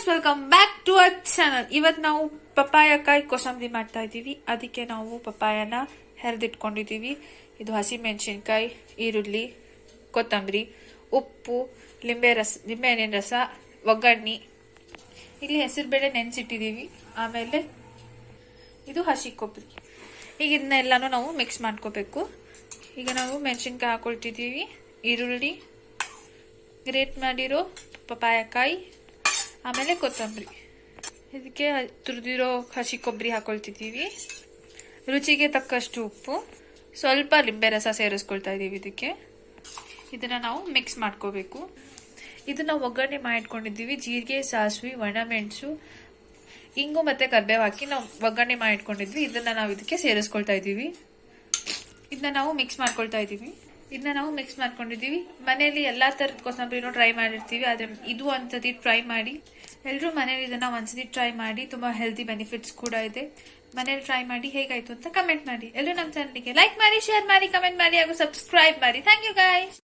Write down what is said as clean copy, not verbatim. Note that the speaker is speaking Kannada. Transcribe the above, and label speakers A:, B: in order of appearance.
A: Welcome back to our channel. ಇವತ್ತು ನಾವು ಪಪ್ಪಾಯಕಾಯಿ ಕೋಸಂಬರಿ ಮಾಡ್ತಾ ಇದ್ದೀವಿ. ಅದಕ್ಕೆ ನಾವು ಪಪ್ಪಾಯನ ಹೆರೆದಿಟ್ಕೊಂಡಿದ್ದೀವಿ. ಇದು ಹಸಿಮೆಣಸಿನ್ಕಾಯಿ, ಈರುಳ್ಳಿ, ಕೊತ್ತಂಬರಿ, ಉಪ್ಪು, ಲಿಂಬೆಹಣ್ಣಿನ ರಸ, ಒಗ್ಗರಣೆ. ಇಲ್ಲಿ ಹೆಸರುಬೇಳೆ ನೆನೆಸಿಟ್ಟಿದ್ದೀವಿ. ಆಮೇಲೆ ಇದು ಹಸಿ ಕೊಬ್ಬರಿ. ಈಗ ಇದನ್ನೆಲ್ಲನೂ ನಾವು ಮಿಕ್ಸ್ ಮಾಡ್ಕೋಬೇಕು. ಈಗ ನಾವು ಮೆಣಸಿನ್ಕಾಯಿ ಹಾಕೊಳ್ತಿದ್ದೀವಿ, ಈರುಳ್ಳಿ, ಗ್ರೇಟ್ ಮಾಡಿರೋ ಪಪ್ಪಾಯಕಾಯಿ, ಆಮೇಲೆ ಕೊತ್ತಂಬರಿ. ಇದಕ್ಕೆ ತುರಿದಿರೋ ಹಸಿ ಕೊಬ್ಬರಿ ಹಾಕೊಳ್ತಿದ್ದೀವಿ. ರುಚಿಗೆ ತಕ್ಕಷ್ಟು ಉಪ್ಪು, ಸ್ವಲ್ಪ ಲಿಂಬೆ ರಸ ಸೇರಿಸ್ಕೊಳ್ತಾ ಇದ್ದೀವಿ. ಇದನ್ನು ನಾವು ಮಿಕ್ಸ್ ಮಾಡ್ಕೋಬೇಕು. ಇದನ್ನು ಒಗ್ಗರಣೆ ಮಾಡಿಟ್ಕೊಂಡಿದ್ದೀವಿ. ಜೀರಿಗೆ, ಸಾಸಿವೆ, ಒಣಮೆಣಸು, ಇಂಗು ಮತ್ತು ಕರಿಬೇವು ಹಾಕಿ ನಾವು ಒಗ್ಗರಣೆ ಮಾಡಿಟ್ಕೊಂಡಿದ್ವಿ. ಇದನ್ನು ನಾವು ಇದಕ್ಕೆ ಸೇರಿಸ್ಕೊಳ್ತಾ ಇದ್ದೀವಿ. ಇದನ್ನ ನಾವು ಮಿಕ್ಸ್ ಮಾಡ್ಕೊಂಡಿದ್ದೀವಿ. ಮನೆಯಲ್ಲಿ ಎಲ್ಲ ಥರದ ಕೋಸಂಬರಿನೂ ಟ್ರೈ ಮಾಡಿರ್ತೀವಿ. ಆದರೆ ಇದು ಒಂದ್ಸತಿ ಟ್ರೈ ಮಾಡಿ. ಎಲ್ಲರೂ ಮನೇಲಿ ಇದನ್ನು ಒಂದ್ಸತಿ ಟ್ರೈ ಮಾಡಿ. ತುಂಬ ಹೆಲ್ದಿ ಬೆನಿಫಿಟ್ಸ್ ಕೂಡ ಇದೆ. ಮನೇಲಿ ಟ್ರೈ ಮಾಡಿ ಹೇಗಾಯ್ತು ಅಂತ ಕಮೆಂಟ್ ಮಾಡಿ. ಎಲ್ಲರೂ ನಮ್ಮ ಚಾನಲ್ಗೆ ಲೈಕ್ ಮಾಡಿ, ಶೇರ್ ಮಾಡಿ, ಕಮೆಂಟ್ ಮಾಡಿ ಹಾಗೂ ಸಬ್ಸ್ಕ್ರೈಬ್ ಮಾಡಿ. Thank you guys.